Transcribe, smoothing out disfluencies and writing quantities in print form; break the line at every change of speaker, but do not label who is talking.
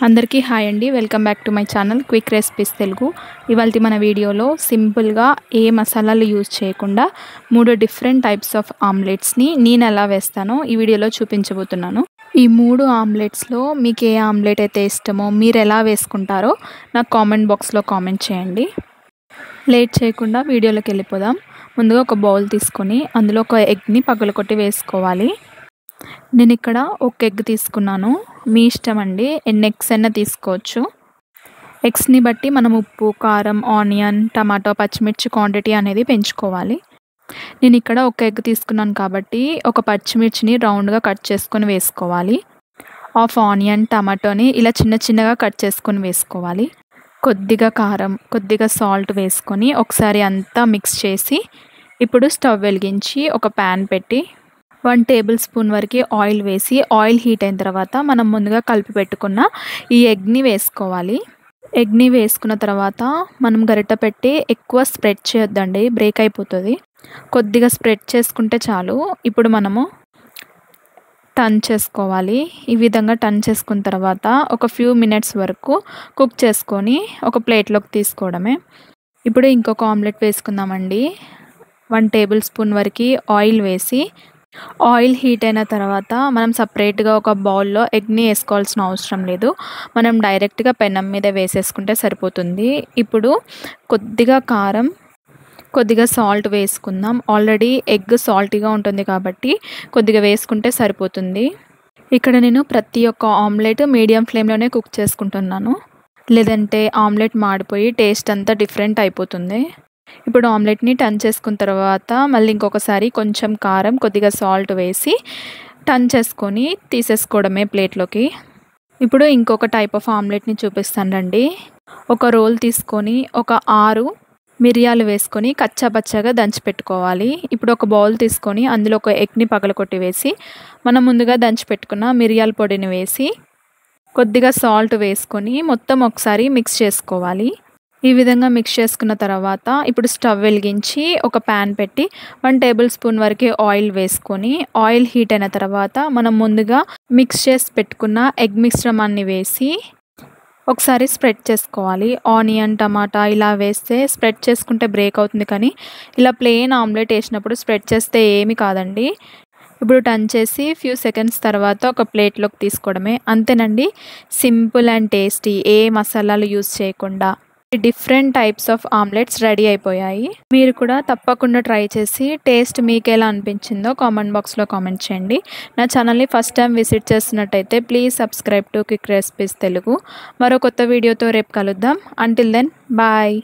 అందరికీ హాయ్ అండి. Welcome back to my channel quick recipes Telugu. ఇవాల్టి మన వీడియోలో సింపుల్గా ఏ మసాలాలు యూజ్ చేయకుండా 3 డిఫరెంట్ టైప్స్ ఆఫ్ ఆమ్లెట్స్ని నేను ఎలా వేస్తానో ఈ వీడియోలో చూపించబోతున్నాను. ఈ 3 ఆమ్లెట్స్లో మీకు ఏ ఆమ్లెట్ అయితే ఇష్టమో, మీరు ఎలా వేసుకుంటారో నాకు కామెంట్ బాక్స్లో కామెంట్ చేయండి. లేట్ చేయకుండా వీడియోలోకి వెళ్ళిపోదాం. ముందుగా ఒక బౌల్ తీసుకొని అందులో ఒక ఎగ్ని పగలకొట్టి వేసుకోవాలి. నేను ఇక్కడ ఒక ఎగ్ తీసుకున్నాను. మీ ఇష్టం అండి, ఎన్ని ఎగ్స్ అయినా తీసుకోవచ్చు. ఎగ్స్ని బట్టి మనం ఉప్పు, కారం, ఆనియన్, టమాటో, పచ్చిమిర్చి క్వాంటిటీ అనేది పెంచుకోవాలి. నేను ఇక్కడ ఒక ఎగ్ తీసుకున్నాను కాబట్టి ఒక పచ్చిమిర్చిని రౌండ్గా కట్ చేసుకొని వేసుకోవాలి. హాఫ్ ఆనియన్, టమాటోని ఇలా చిన్న చిన్నగా కట్ చేసుకొని వేసుకోవాలి. కొద్దిగా కారం, కొద్దిగా సాల్ట్ వేసుకొని ఒకసారి అంతా మిక్స్ చేసి ఇప్పుడు స్టవ్ వెలిగించి ఒక ప్యాన్ పెట్టి 1 టేబుల్ స్పూన్ వరకు ఆయిల్ వేసి, ఆయిల్ హీట్ అయిన తర్వాత మనం ముందుగా కలిపి పెట్టుకున్న ఈ ఎగ్ని వేసుకోవాలి. ఎగ్ని వేసుకున్న తర్వాత మనం గరిట పెట్టి ఎక్కువ స్ప్రెడ్ చేయొద్దండి, బ్రేక్ అయిపోతుంది. కొద్దిగా స్ప్రెడ్ చేసుకుంటే చాలు. ఇప్పుడు మనము టర్న్ చేసుకోవాలి. ఈ విధంగా టర్న్ చేసుకున్న తర్వాత ఒక ఫ్యూ మినిట్స్ వరకు కుక్ చేసుకొని ఒక ప్లేట్లోకి తీసుకోవడమే. ఇప్పుడు ఇంకొక ఆమ్లెట్ వేసుకుందామండి. 1 టేబుల్ స్పూన్ వరకు ఆయిల్ వేసి, ఆయిల్ హీట్ అయిన తర్వాత మనం సపరేట్గా ఒక బౌల్లో ఎగ్ని వేసుకోవాల్సిన అవసరం లేదు. మనం డైరెక్ట్గా పెనం మీద వేసేసుకుంటే సరిపోతుంది. ఇప్పుడు కొద్దిగా కారం, కొద్దిగా సాల్ట్ వేసుకుందాం. ఆల్రెడీ ఎగ్ సాల్టీగా ఉంటుంది కాబట్టి కొద్దిగా వేసుకుంటే సరిపోతుంది. ఇక్కడ నేను ప్రతి ఒక్క ఆమ్లెట్ మీడియం ఫ్లేమ్లోనే కుక్ చేసుకుంటున్నాను, లేదంటే ఆమ్లెట్ మాడిపోయి టేస్ట్ అంతా డిఫరెంట్ అయిపోతుంది. ఇప్పుడు ఆమ్లెట్ని టర్న్ చేసుకున్న తర్వాత మళ్ళీ ఇంకొకసారి కొంచెం కారం, కొద్దిగా సాల్ట్ వేసి టర్న్ చేసుకొని తీసేసుకోవడమే ప్లేట్లోకి. ఇప్పుడు ఇంకొక టైప్ ఆఫ్ ఆమ్లెట్ని చూపిస్తానండి. ఒక రోల్ తీసుకొని ఒక 6 మిరియాలు వేసుకొని కచ్చాపచ్చాగా దంచి పెట్టుకోవాలి. ఇప్పుడు ఒక బౌల్ తీసుకొని అందులో ఒక ఎగ్ని పగలకొట్టి వేసి, మనం ముందుగా దంచి పెట్టుకున్న మిరియాల పొడిని వేసి కొద్దిగా సాల్ట్ వేసుకొని మొత్తం ఒకసారి మిక్స్ చేసుకోవాలి. ఈ విధంగా మిక్స్ చేసుకున్న తర్వాత ఇప్పుడు స్టవ్ వెలిగించి ఒక ప్యాన్ పెట్టి 1 టేబుల్ స్పూన్ వరకు ఆయిల్ వేసుకొని, ఆయిల్ హీట్ అయిన తర్వాత మనం ముందుగా మిక్స్ చేసి పెట్టుకున్న ఎగ్ మిశ్రమాన్ని వేసి ఒకసారి స్ప్రెడ్ చేసుకోవాలి. ఆనియన్, టమాటా ఇలా వేస్తే స్ప్రెడ్ చేసుకుంటే బ్రేక్ అవుతుంది, కానీ ఇలా ప్లెయిన్ ఆమ్లెట్ వేసినప్పుడు స్ప్రెడ్ చేస్తే ఏమీ కాదండి. ఇప్పుడు టర్న్ చేసి ఫ్యూ సెకండ్స్ తర్వాత ఒక ప్లేట్లోకి తీసుకోవడమే. అంతేనండి, సింపుల్ అండ్ టేస్టీ, ఏ మసాలాలు యూజ్ చేయకుండా different types of omelettes ready అయిపోయాయి. మీరు కూడా తప్పకుండా ట్రై చేసి టేస్ట్ మీకు ఎలా అనిపించిందో కామెంట్ బాక్స్లో కామెంట్ చేయండి. నా ఛానల్ని ఫస్ట్ టైం విజిట్ చేస్తున్నట్టయితే please subscribe to quick recipes Telugu. మరో కొత్త వీడియోతో రేపు కలుద్దాం. Until then bye.